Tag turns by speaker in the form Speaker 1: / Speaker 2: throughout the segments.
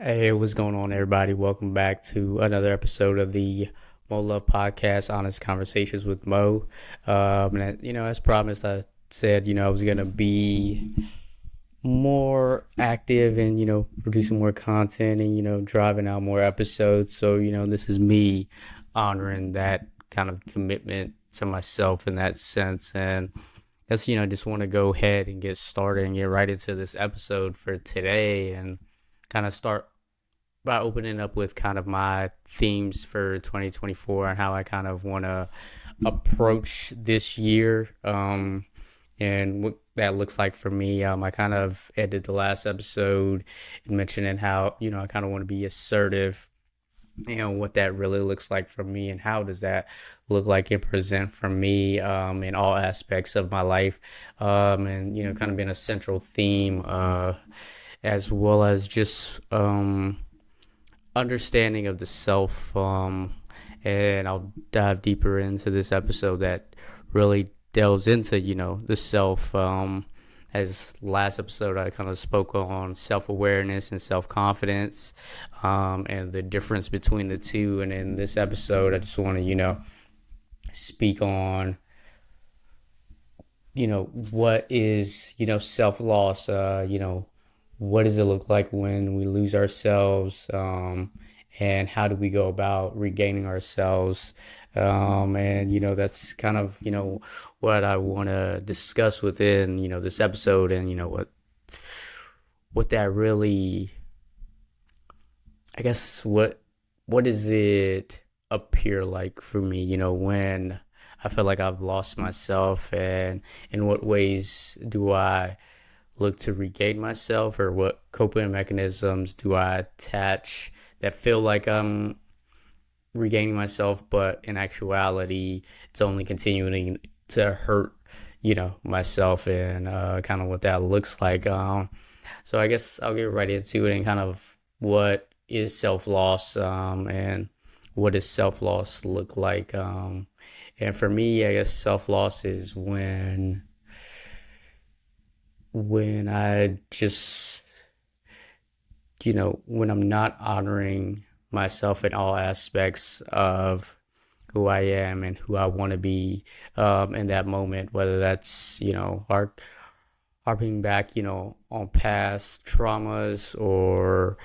Speaker 1: Hey, what's going on, everybody? Welcome back to another episode of the Mo Love Podcast, Honest Conversations with Mo. As promised, I said, I was gonna be more active and producing more content and driving out more episodes. So this is me honoring that kind of commitment to myself in that sense, and just want to go ahead and get started and get right into this episode for today and kind of start by opening up with kind of my themes for 2024 and how I kind of want to approach this year, and what that looks like for me. I kind of ended the last episode mentioning how, I kind of want to be assertive, what that really looks like for me and how does that look like and present for me in all aspects of my life, and, kind of been a central theme, as well as just, understanding of the self, and I'll dive deeper into this episode that really delves into the self, as last episode I kind of spoke on self-awareness and self-confidence, and the difference between the two. And in this episode I just want to speak on what is self-loss, what does it look like when we lose ourselves, and how do we go about regaining ourselves, and that's kind of what I want to discuss within this episode, and what that really, I guess, what does it appear like for me when I feel like I've lost myself, and in what ways do I look to regain myself, or what coping mechanisms do I attach that feel like I'm regaining myself, but in actuality it's only continuing to hurt myself, and kind of what that looks like. So I guess I'll get right into it and kind of what is self-loss, and what does self-loss look like, and for me, I guess self-loss is when I just, when I'm not honoring myself in all aspects of who I am and who I want to be, in that moment, whether that's, harping back, on past traumas, or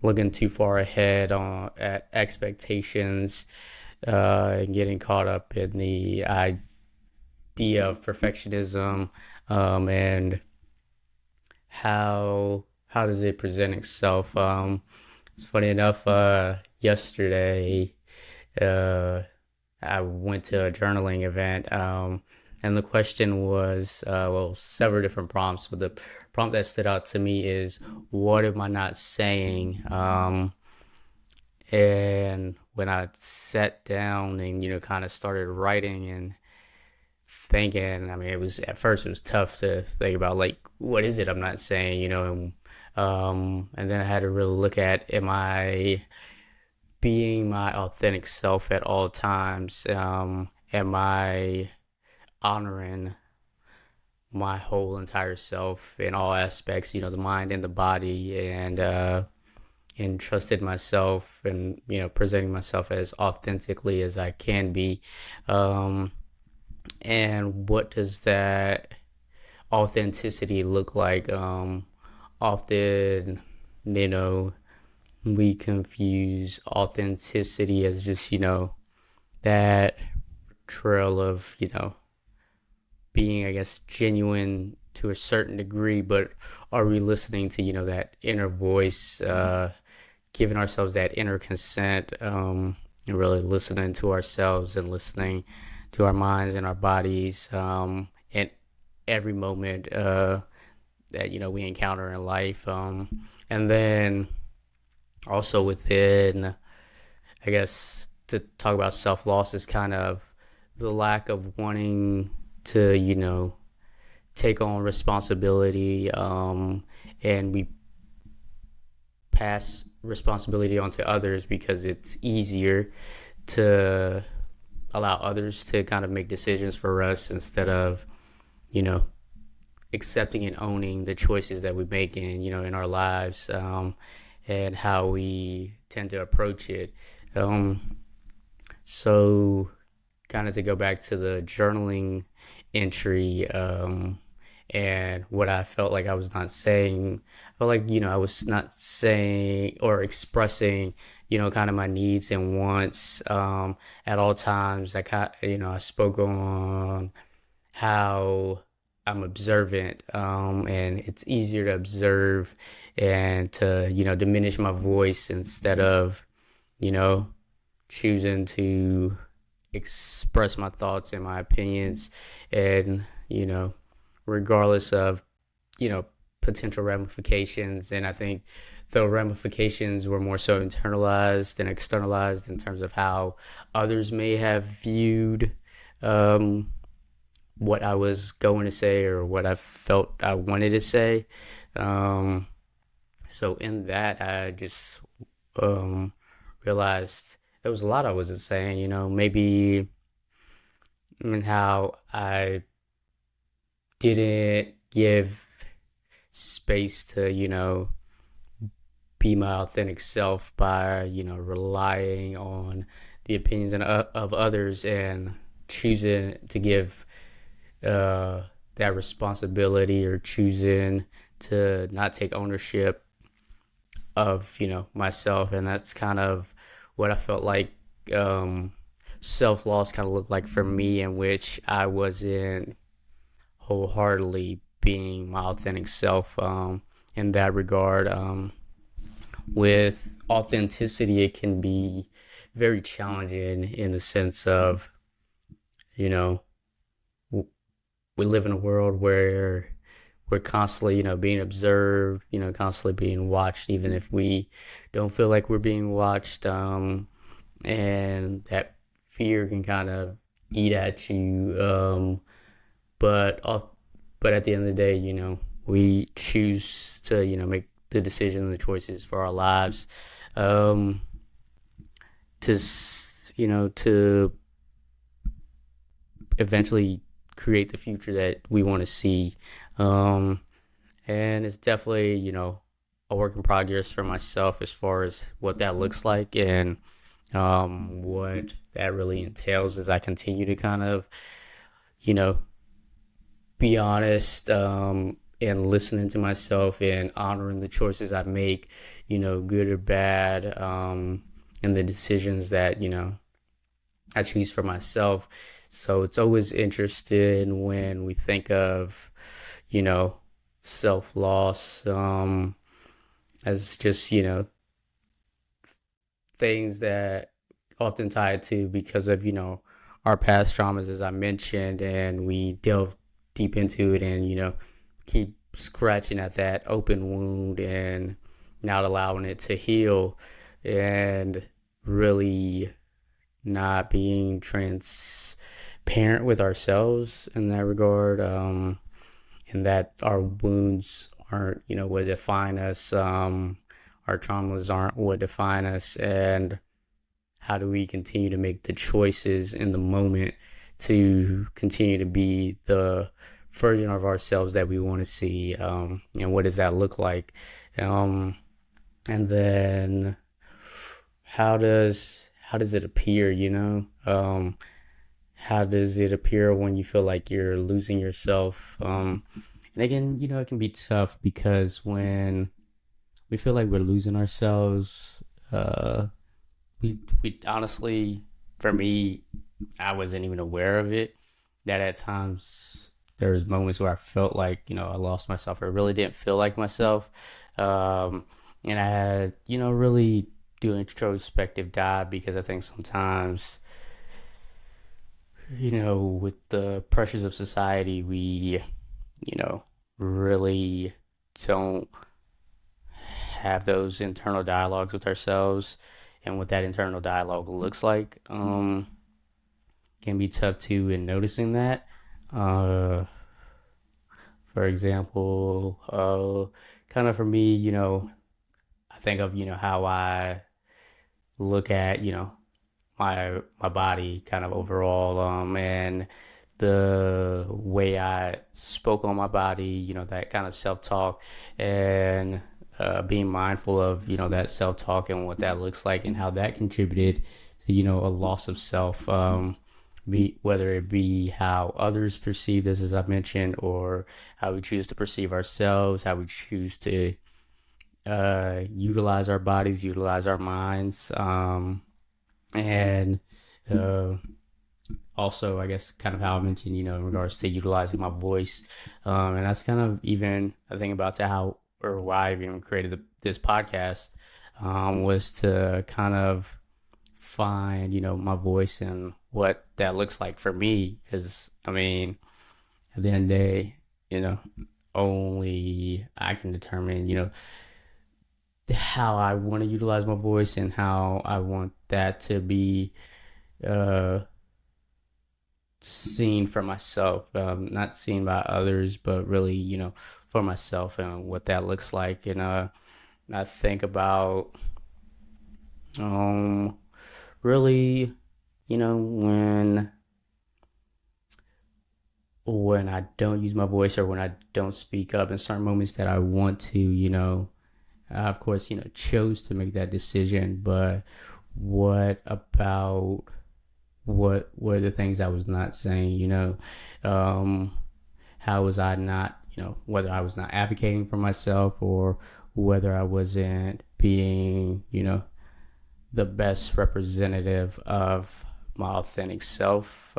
Speaker 1: looking too far ahead at expectations, and getting caught up in the idea of perfectionism, and how does it present itself. It's funny enough, yesterday I went to a journaling event, and the question was, several different prompts, but the prompt that stood out to me is, what am I not saying? And when I sat down and kind of started writing and thinking, I mean, at first it was tough to think about, like, what is it I'm not saying, and then I had to really look at, am I being my authentic self at all times? Am I honoring my whole entire self in all aspects, the mind and the body, and trusted myself, and presenting myself as authentically as I can be, and what does that authenticity look like? Often, we confuse authenticity as just, that trail of, being, I guess, genuine to a certain degree, but are we listening to, that inner voice, giving ourselves that inner consent, and really listening to ourselves and listening to our minds and our bodies, in every moment that we encounter in life, and then also within, I guess, to talk about self-loss is kind of the lack of wanting to take on responsibility, and we pass responsibility onto others because it's easier to allow others to kind of make decisions for us instead of accepting and owning the choices that we make in our lives, and how we tend to approach it. Um, so kind of to go back to the journaling entry, and what I felt like I was not saying. I felt like, I was not saying or expressing, kind of my needs and wants, at all times. I spoke on how I'm observant, and it's easier to observe and to, diminish my voice instead of, you know, choosing to express my thoughts and my opinions, and regardless of potential ramifications. And I think the ramifications were more so internalized than externalized in terms of how others may have viewed, um, what I was going to say or what I felt I wanted to say. Um, so in that, I just, um, realized there was a lot I wasn't saying. Maybe in how I didn't give space to, be my authentic self by, relying on the opinions of others, and choosing to give, uh, that responsibility, or choosing to not take ownership of, myself. And that's kind of what I felt like, um, self loss kind of looked like for me, in which I wasn't wholeheartedly being my authentic self, in that regard. With authenticity, it can be very challenging in the sense of, you know, we live in a world where we're constantly, being observed, constantly being watched, even if we don't feel like we're being watched. And that fear can kind of eat at you. But but at the end of the day, we choose to, make the decisions and the choices for our lives, um, to eventually create the future that we want to see. Um, and it's definitely, a work in progress for myself as far as what that looks like, and, what that really entails as I continue to kind of, you know, be honest, and listening to myself and honoring the choices I make, good or bad, and the decisions that, I choose for myself. So it's always interesting when we think of, you know, self loss, as just, things that often tied to because of, our past traumas, as I mentioned, and we delve deep into it, and, keep scratching at that open wound and not allowing it to heal, and really not being transparent with ourselves in that regard, and that our wounds aren't, what define us, our traumas aren't what define us, and how do we continue to make the choices in the moment to continue to be the version of ourselves that we want to see, and what does that look like, um, and then how does it appear, how does it appear when you feel like you're losing yourself, and again, it can be tough because when we feel like we're losing ourselves, we honestly, for me, I wasn't even aware of it, that at times there was moments where I felt like, I lost myself. I really didn't feel like myself, um, and I had, really do an introspective dive, because I think sometimes, with the pressures of society, we, really don't have those internal dialogues with ourselves, and what that internal dialogue looks like, can be tough too in noticing that. Uh, for example, kind of for me, I think of, how I look at, my body kind of overall, and the way I spoke on my body, that kind of self talk, and being mindful of, that self talk and what that looks like and how that contributed to, a loss of self. Whether it be how others perceive this, as I mentioned, or how we choose to perceive ourselves, how we choose to utilize our bodies, utilize our minds, and uh, also, I guess, kind of how I mentioned, in regards to utilizing my voice. And that's kind of even a thing about to how or why I even created this podcast, was to kind of find, my voice and what that looks like for me. Because, I mean, at the end of the day, only I can determine, how I want to utilize my voice and how I want that to be uh, seen for myself, not seen by others, but really, for myself and what that looks like. And I think about um, really, when I don't use my voice or when I don't speak up in certain moments that I want to, I, of course, chose to make that decision. But what about what were the things I was not saying? How was I not, whether I was not advocating for myself or whether I wasn't being, the best representative of my authentic self.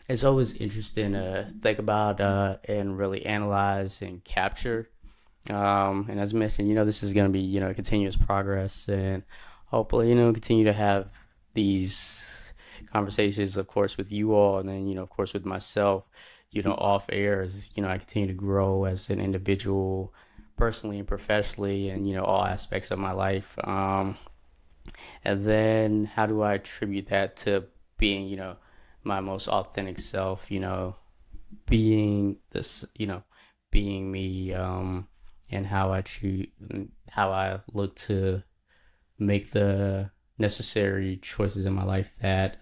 Speaker 1: It's always interesting to think about and really analyze and capture. And as mentioned, this is going to be, continuous progress, and hopefully, continue to have these conversations, of course, with you all, and then, of course, with myself, off air as, I continue to grow as an individual, personally and professionally, and, all aspects of my life. And then how do I attribute that to being, my most authentic self, being this, being me, and how I choose, how I look to make the necessary choices in my life that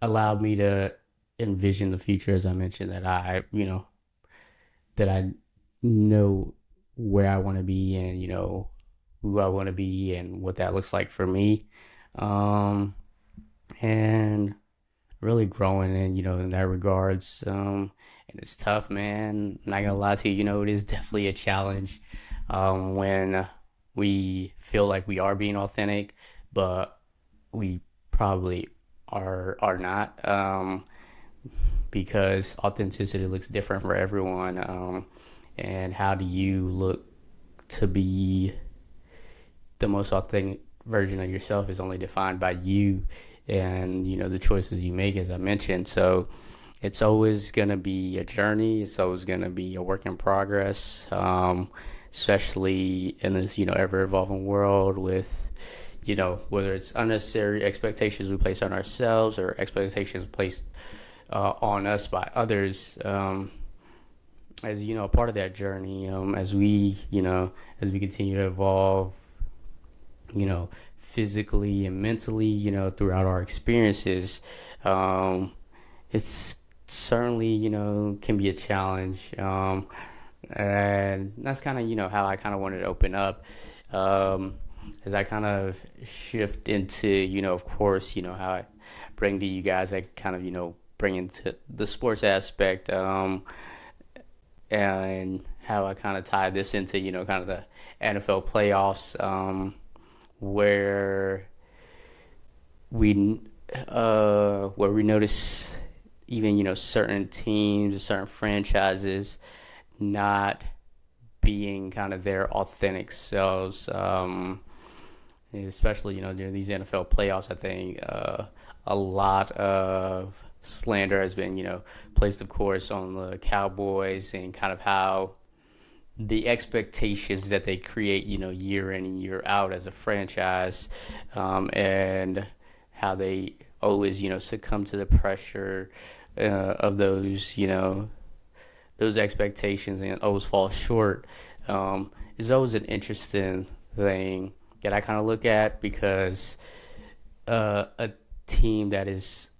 Speaker 1: allowed me to envision the future, as I mentioned, that I know where I want to be, and, who I want to be and what that looks like for me. Um, and really growing in, in that regards. And it's tough, man. I'm not gonna lie to you, it is definitely a challenge when we feel like we are being authentic, but we probably are not, because authenticity looks different for everyone. And how do you look to be the most authentic version of yourself is only defined by you and, the choices you make, as I mentioned. So it's always going to be a journey. It's always going to be a work in progress, especially in this, ever evolving world with, whether it's unnecessary expectations we place on ourselves or expectations placed on us by others. As a part of that journey, as we continue to evolve, physically and mentally, throughout our experiences, it's certainly, can be a challenge. And that's kind of, how I kind of wanted to open up, as I kind of shift into, of course, how I bring to you guys, I kind of, bring into the sports aspect, and how I kind of tie this into, kind of the NFL playoffs, where we notice even, certain teams, certain franchises not being kind of their authentic selves, especially, during these NFL playoffs. I think a lot of slander has been, placed, of course, on the Cowboys and kind of how the expectations that they create, year in and year out as a franchise, and how they always, succumb to the pressure of those expectations and always fall short, is always an interesting thing that I kind of look at, because a team that is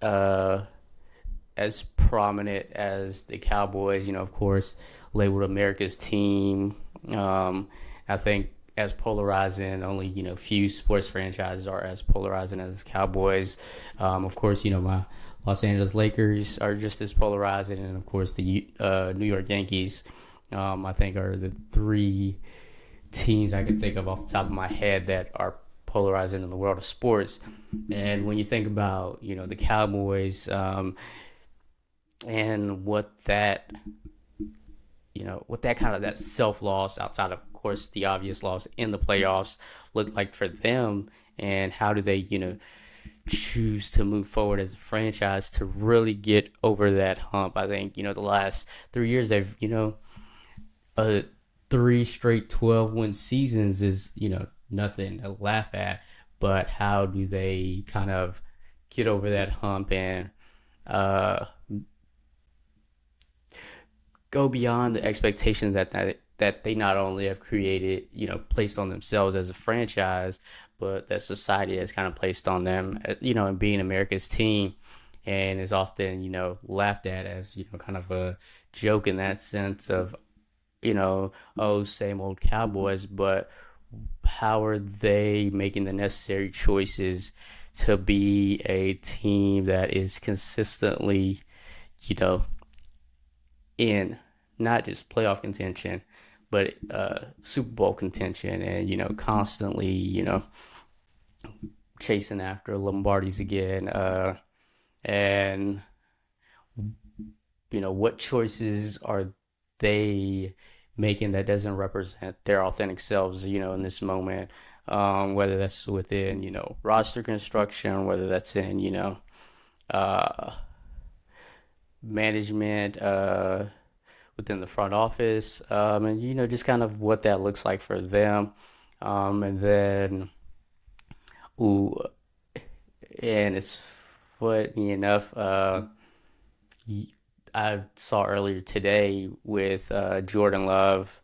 Speaker 1: as prominent as the Cowboys, of course, labeled America's team. I think as polarizing, only, few sports franchises are as polarizing as the Cowboys. Of course, my Los Angeles Lakers are just as polarizing. And of course, the New York Yankees, I think, are the three teams I can think of off the top of my head that are polarizing in the world of sports. And when you think about, the Cowboys, and what that kind of that self loss outside of course the obvious loss in the playoffs looked like for them, and how do they choose to move forward as a franchise to really get over that hump. I think the last 3 years they've uh, three straight 12-win seasons is nothing to laugh at, but how do they kind of get over that hump and uh, go beyond the expectations that they not only have created, placed on themselves as a franchise, but that society has kind of placed on them, and being America's team, and is often, laughed at as, kind of a joke in that sense of, oh, same old Cowboys, but how are they making the necessary choices to be a team that is consistently, you know, in not just playoff contention, but Super Bowl contention, and constantly chasing after Lombardies again, and what choices are they making that doesn't represent their authentic selves, in this moment, whether that's within roster construction, whether that's in uh, management, within the front office, and just kind of what that looks like for them, and then ooh, and it's funny enough, I saw earlier today with Jordan Love,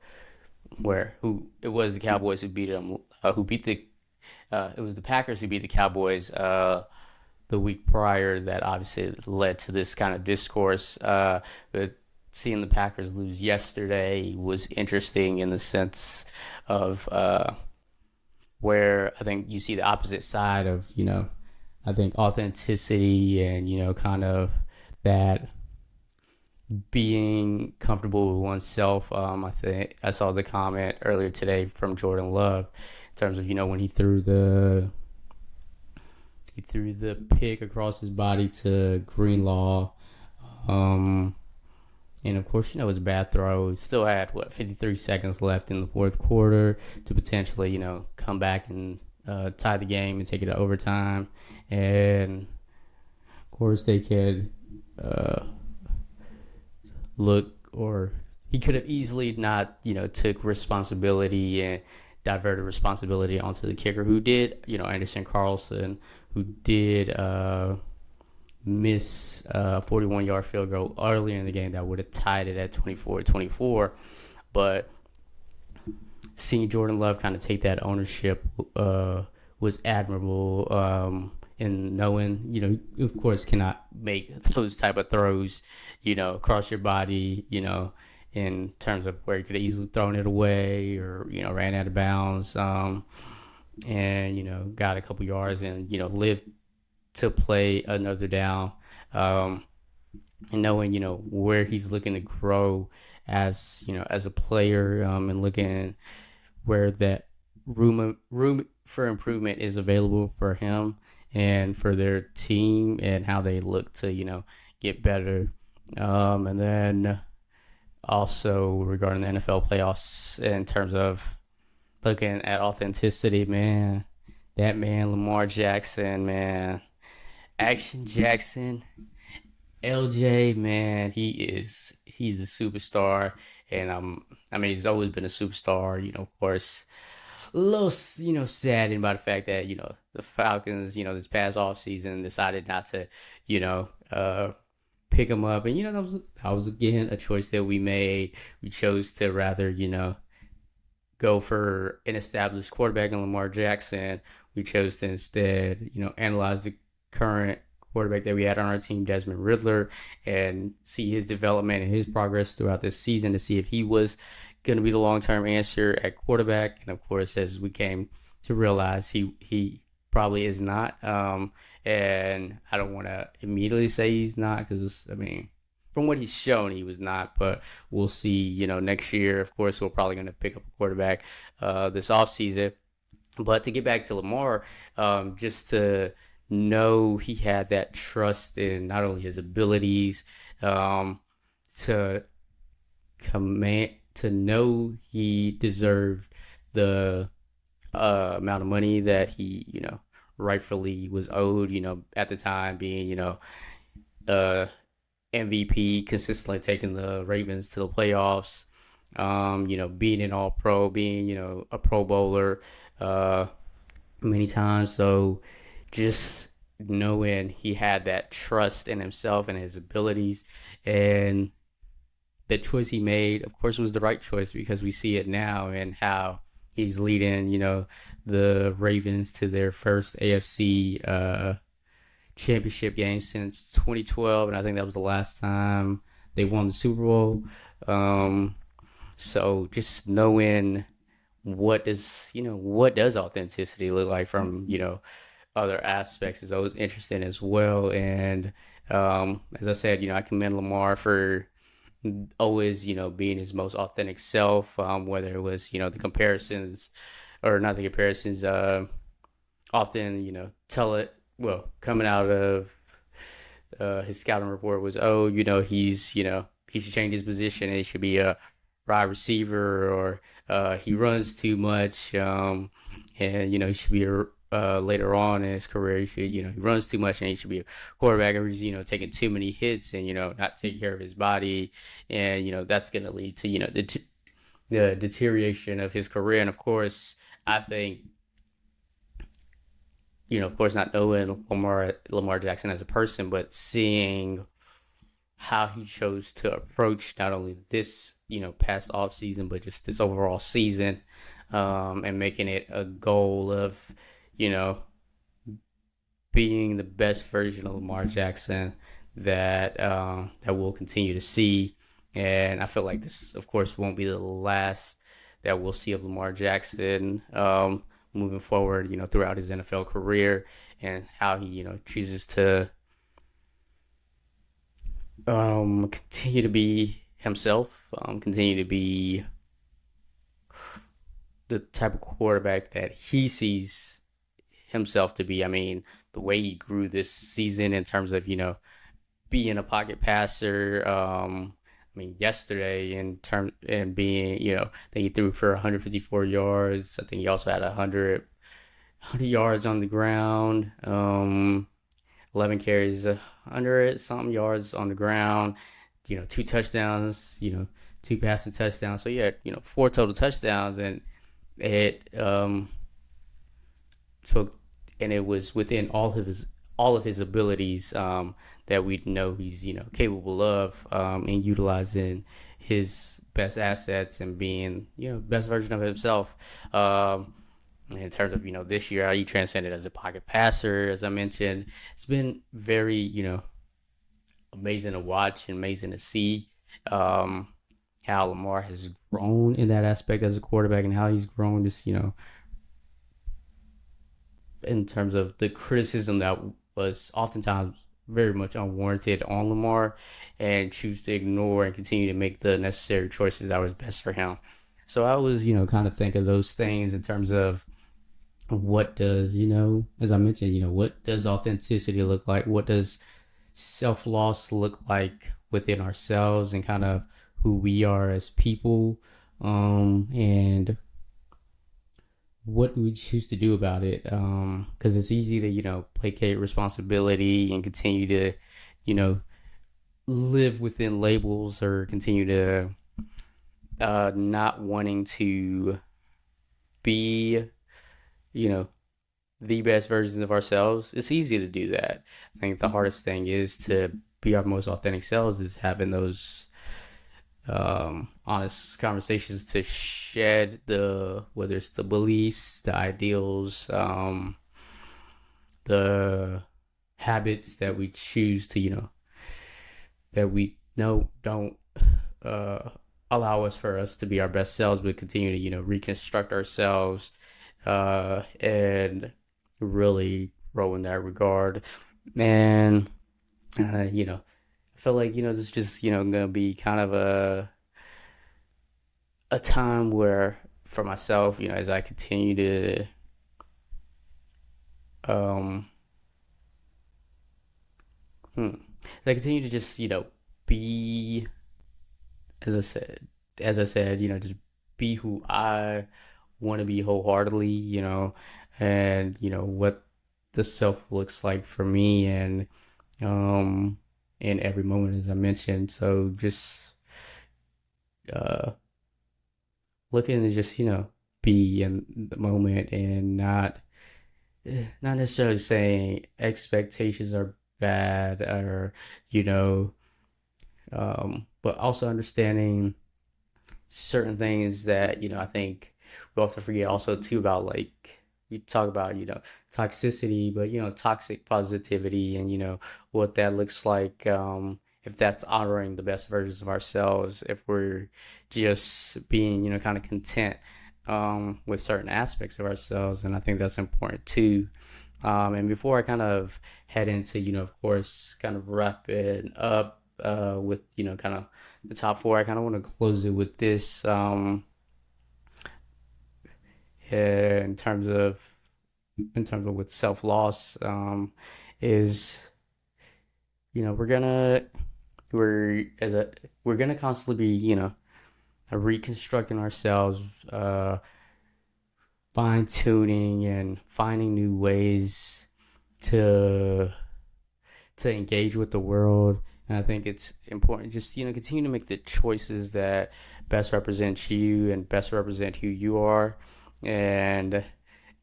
Speaker 1: where who it was the Cowboys who beat him, who beat the it was the Packers who beat the Cowboys the week prior, that obviously led to this kind of discourse. But seeing the Packers lose yesterday was interesting in the sense of where I think you see the opposite side of, I think authenticity and, kind of that being comfortable with oneself. I think I saw the comment earlier today from Jordan Love in terms of, when he threw the pick across his body to Greenlaw. And of course, it was a bad throw. Still had 53 seconds left in the fourth quarter to potentially, come back and tie the game and take it to overtime. And of course, they could look, or he could have easily not, took responsibility and diverted responsibility onto the kicker, who did, Anderson Carlson, who did miss a 41-yard field goal earlier in the game that would have tied it at 24-24. But seeing Jordan Love kind of take that ownership was admirable, and knowing, of course, cannot make those type of throws, across your body, in terms of where you could have easily thrown it away or, ran out of bounds, and, got a couple yards and, lived to play another down, and knowing, where he's looking to grow as, as a player, and looking where that room for improvement is available for him and for their team, and how they look to, get better. And then also regarding the NFL playoffs, in terms of looking at authenticity, man, that man, Lamar Jackson, man, Action Jackson, LJ, man, he's a superstar. And he's always been a superstar, of course. A little, saddened by the fact that, the Falcons, this past offseason decided not to, pick him up. And, that was again a choice that we made. We chose to rather, go for an established quarterback in Lamar Jackson. We chose to instead, analyze current quarterback that we had on our team, Desmond Riddler, and see his development and his progress throughout this season to see if he was going to be the long-term answer at quarterback. And of course, as we came to realize, he probably is not. And I don't want to immediately say he's not because, I mean, from what he's shown, he was not. But we'll see, next year. Of course, we're probably going to pick up a quarterback this offseason. But to get back to Lamar, just to know he had that trust in not only his abilities, to command, to know he deserved the amount of money that he, rightfully was owed, at the time being, MVP, consistently taking the Ravens to the playoffs, being an all pro, being, a pro bowler, many times. So just knowing he had that trust in himself and his abilities, and the choice he made, of course, was the right choice because we see it now and how he's leading, the Ravens to their first AFC championship game since 2012, and I think that was the last time they won the Super Bowl. So just knowing what does authenticity look like from other aspects is always interesting as well. And as I said, I commend Lamar for always being his most authentic self, whether it was the comparisons or not the comparisons, often tell it, well, coming out of his scouting report was, he should change his position and he should be a wide receiver, or he runs too much, and he should be later on in his career, he runs too much and he should be a quarterback, or he's taking too many hits and not taking care of his body, and that's going to lead to the deterioration of his career. And of course, I think of course, not knowing Lamar Jackson as a person, but seeing how he chose to approach not only this past off season, but just this overall season, and making it a goal of being the best version of Lamar Jackson that we'll continue to see. And I feel like this, of course, won't be the last that we'll see of Lamar Jackson moving forward, throughout his NFL career, and how he, chooses to continue to be himself, continue to be the type of quarterback that he sees himself to be. I mean, the way he grew this season in terms of, being a pocket passer. Yesterday and being, I think he threw for 154 yards. I think he also had 100 yards on the ground. 11 carries, 100 something yards on the ground. 2 touchdowns. 2 passing touchdowns. So yeah, 4 total touchdowns, and it took, and it was within all of his abilities, that we know he's capable of, in utilizing his best assets and being best version of himself. In terms of this year, how he transcended as a pocket passer, as I mentioned, it's been very amazing to watch and amazing to see how Lamar has grown in that aspect as a quarterback, and how he's grown just in terms of the criticism that was oftentimes very much unwarranted on Lamar, and choose to ignore and continue to make the necessary choices that was best for him. So I was, kind of think of those things in terms of what does, as I mentioned, what does authenticity look like? What does self-loss look like within ourselves, and kind of who we are as people, and what do we choose to do about it? Because it's easy to, placate responsibility and continue to, live within labels, or continue to not wanting to be, the best versions of ourselves. It's easy to do that. I think the hardest thing is to be our most authentic selves, is having those honest conversations to shed whether it's the beliefs, the ideals, the habits that we choose to, that we know don't uh, allow us for us to be our best selves, but continue to, reconstruct ourselves and really grow in that regard. And, I feel like, this is just, going to be kind of a time where for myself, as I continue to, um, hmm, as I continue to just, be, as I said, just be who I want to be wholeheartedly, and, what the self looks like for me and, um, in every moment, as I mentioned. So just, uh, looking to just, be in the moment and not necessarily saying expectations are bad or, you know, but also understanding certain things that I think we often forget also too about, like we talk about toxicity, but toxic positivity and what that looks like, if that's honoring the best versions of ourselves, if we're just being kind of content with certain aspects of ourselves. And I think that's important too. And before I kind of head into, of course, kind of wrap it up with, kind of the top four, I kind of want to close it with this, in terms of with self loss, is we're gonna constantly be reconstructing ourselves, fine tuning and finding new ways to engage with the world. And I think it's important just continue to make the choices that best represent you and best represent who you are, and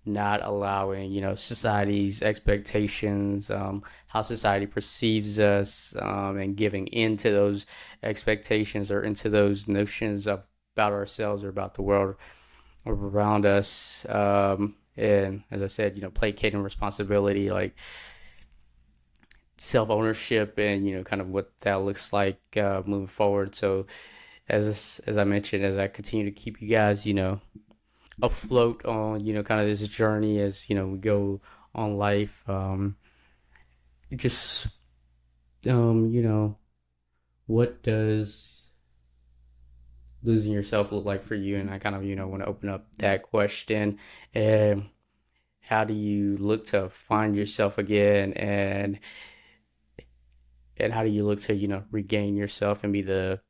Speaker 1: not allowing society's expectations, how society perceives us, and giving in to those expectations or into those notions of about ourselves or about the world around us. And as I said, placating responsibility, like self ownership, and kind of what that looks like moving forward. So as I mentioned, as I continue to keep you guys afloat on kind of this journey as we go on life, just what does losing yourself look like for you? And I kind of want to open up that question. And how do you look to find yourself again, and how do you look to regain yourself and be the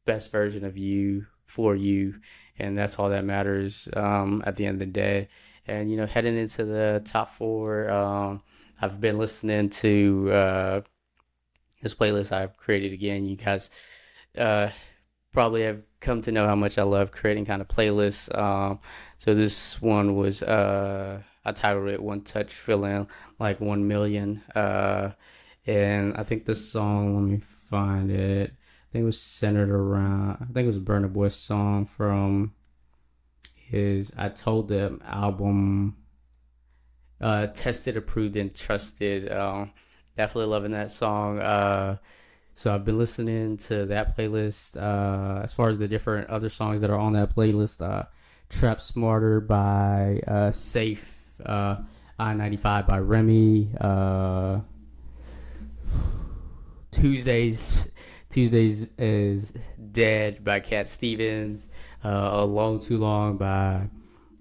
Speaker 1: best version of you for you? And that's all that matters, at the end of the day. And heading into the top four, I've been listening to this playlist I've created again. You guys probably have come to know how much I love creating kind of playlists. So this one was, I titled it "One Touch Feeling Like 1 Million," and I think the song, let me find it, I think it was centered around, I think it was Burna Boy's song from his I Told Them album, Tested, Approved, and Trusted. Definitely loving that song. So I've been listening to that playlist. As far as the different other songs that are on that playlist, Trap Smarter by Safe, I-95 by Remy, Tuesdays is Dead by Cat Stevens, Alone Too Long by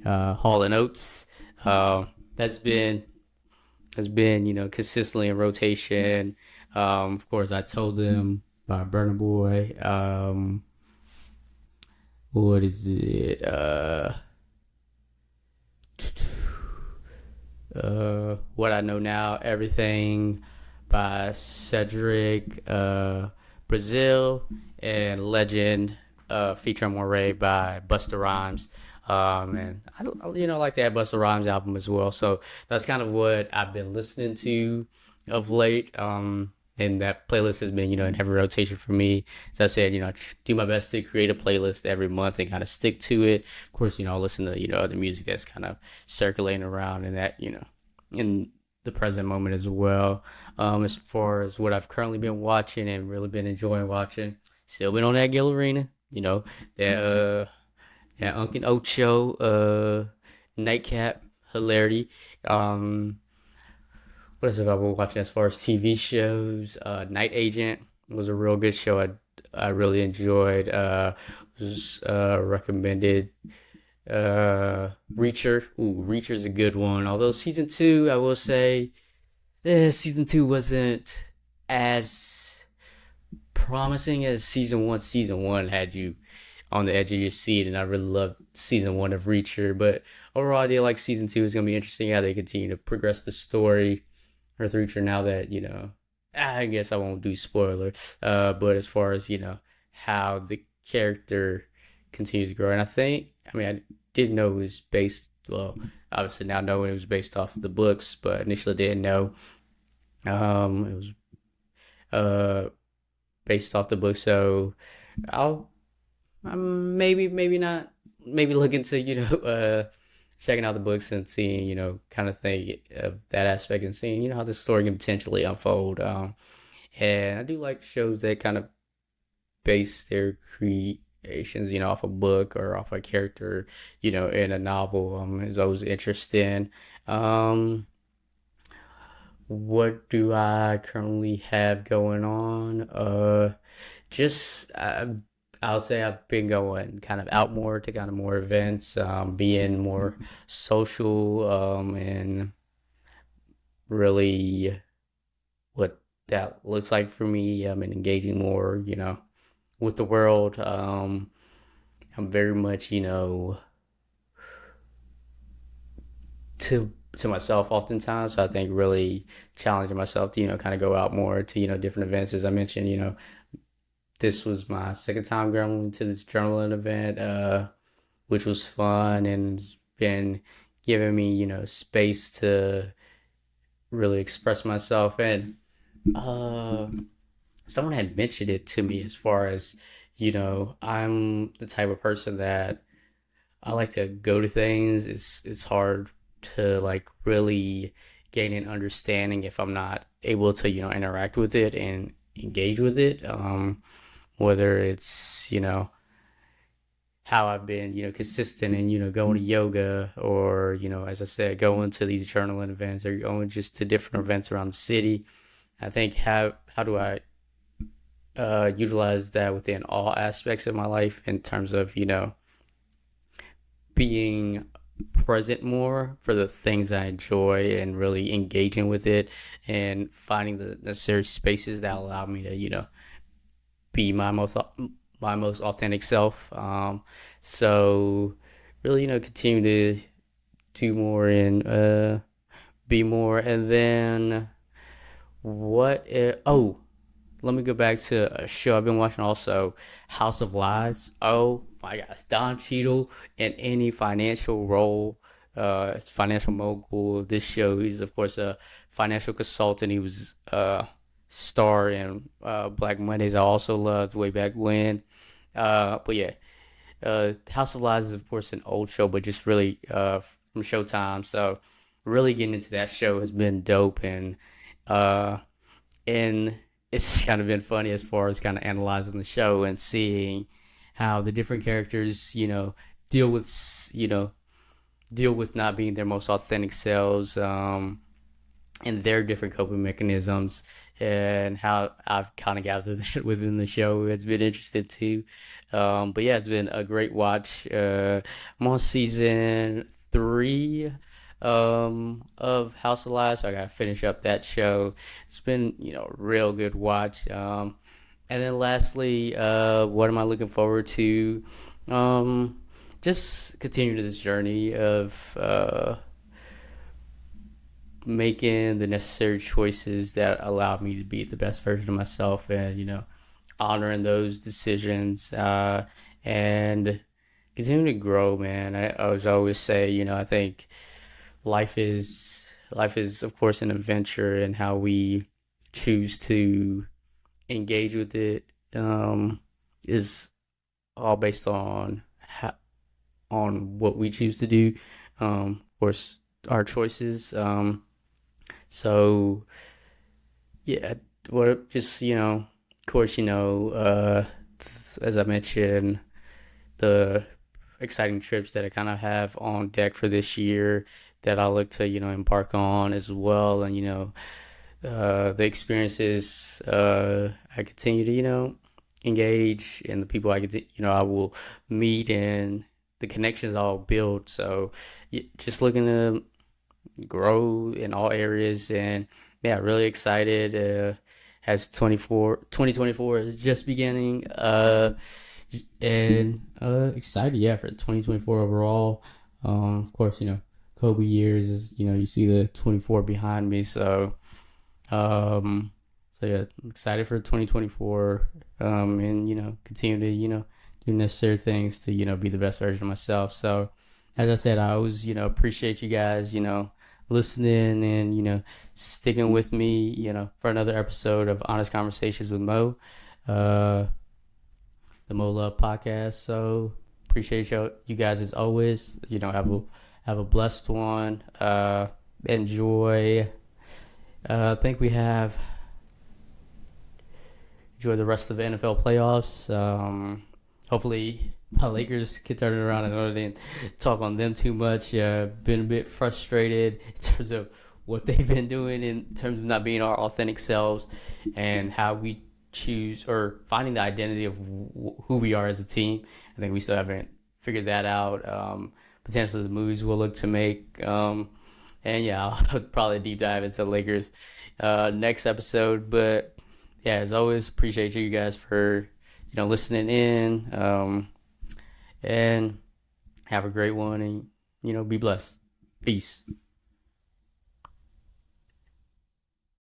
Speaker 1: Hall and Oates. That's been consistently in rotation. Of course, I Told Them by Burna Boy. What is it? What I Know Now, Everything by Cedric, Brazil, and Legend, featuring Moray by Busta Rhymes. And I like that Busta Rhymes album as well. So that's kind of what I've been listening to of late. And that playlist has been, in heavy rotation for me. As I said, I do my best to create a playlist every month and kind of stick to it. Of course, I'll listen to, other music that's kind of circulating around in that, in the present moment as well. As far as what I've currently been watching and really been enjoying watching, still been on that Gil Arena. That that Uncle Ocho nightcap hilarity. Um, what else have I been watching as far as TV shows? Night Agent was a real good show. I really enjoyed. Was recommended. Reacher. Ooh, Reacher's a good one. Although season two, I will say, season two wasn't as promising as season one. Season one had you on the edge of your seat, and I really loved season one of Reacher. But overall, I did like season two. It's gonna be interesting how they continue to progress the story with Reacher. Now that I guess I won't do spoilers. But as far as how the character continues to grow, and I didn't know it was based. Well, obviously now knowing it was based off of the books, but initially didn't know it was uh based off the book. So I'll maybe not maybe look into checking out the books and seeing kind of thing of that aspect and seeing how the story can potentially unfold. And I do like shows that kind of base their creations off a book or off a character in a novel. Is always interesting. Um, what do I currently have going on? Just I'll say I've been going kind of out more to kind of more events, being more social, and really what that looks like for me. And engaging more, with the world. I'm very much, to myself oftentimes. So I think really challenging myself to, kind of go out more to, different events. As I mentioned, this was my second time going to this journaling event, which was fun and it's been giving me, space to really express myself. And uh, someone had mentioned it to me as far as, I'm the type of person that I like to go to things. It's hard to like really gain an understanding if I'm not able to, interact with it and engage with it. Whether it's, how I've been, consistent in, going to yoga or, as I said, going to these journaling events or going just to different events around the city. I think how do I utilize that within all aspects of my life in terms of, being present more for the things I enjoy and really engaging with it and finding the necessary spaces that allow me to, be my most authentic self. So really, continue to do more and be more. And then oh, let me go back to a show I've been watching also, House of Lies. Oh my gosh, Don Cheadle in any financial role, financial mogul. This show, he's of course a financial consultant. He was star in Black Mondays. I also loved way back when. But yeah, House of Lies is of course an old show, but just really from Showtime. So really getting into that show has been dope, uh, and it's kind of been funny as far as kind of analyzing the show and seeing how the different characters, deal with deal with not being their most authentic selves. And their different coping mechanisms and how I've kind of gathered that within the show. It's been interesting too. But yeah, it's been a great watch. I'm on season three of House of Lies, so I gotta finish up that show. It's been, a real good watch. And then lastly, what am I looking forward to? Um, just continue this journey of making the necessary choices that allow me to be the best version of myself and honoring those decisions, and continue to grow, man. I was always say, I think life is of course an adventure, and how we choose to engage with it is all based on what we choose to do, of course our choices. So yeah, what just of course, as I mentioned, the exciting trips that I kind of have on deck for this year that I look to embark on as well, and the experiences I continue to engage, and the people I will meet, and the connections I'll build. So just looking to grow in all areas, and yeah, really excited as 2024 is just beginning, and excited, yeah, for 2024 overall. Of course, Kobe years is, you see the 24 behind me, um yeah, I'm excited for 2024, and continue to do necessary things to be the best version of myself. So as I said, I always appreciate you guys listening, and sticking with me for another episode of Honest Conversations with Mo, uh the Mo Love podcast. So appreciate you guys as always. Have a blessed one. Enjoy. I think we have enjoy the rest of the NFL playoffs. Hopefully, my Lakers can turn it around. I know they didn't talk on them too much. Been a bit frustrated in terms of what they've been doing, in terms of not being our authentic selves, and how we choose, or finding the identity of who we are as a team. I think we still haven't figured that out. Potentially the moves we'll look to make. And yeah, I'll probably deep dive into Lakers next episode. But yeah, as always, appreciate you guys for listening in, and have a great one, and be blessed. Peace.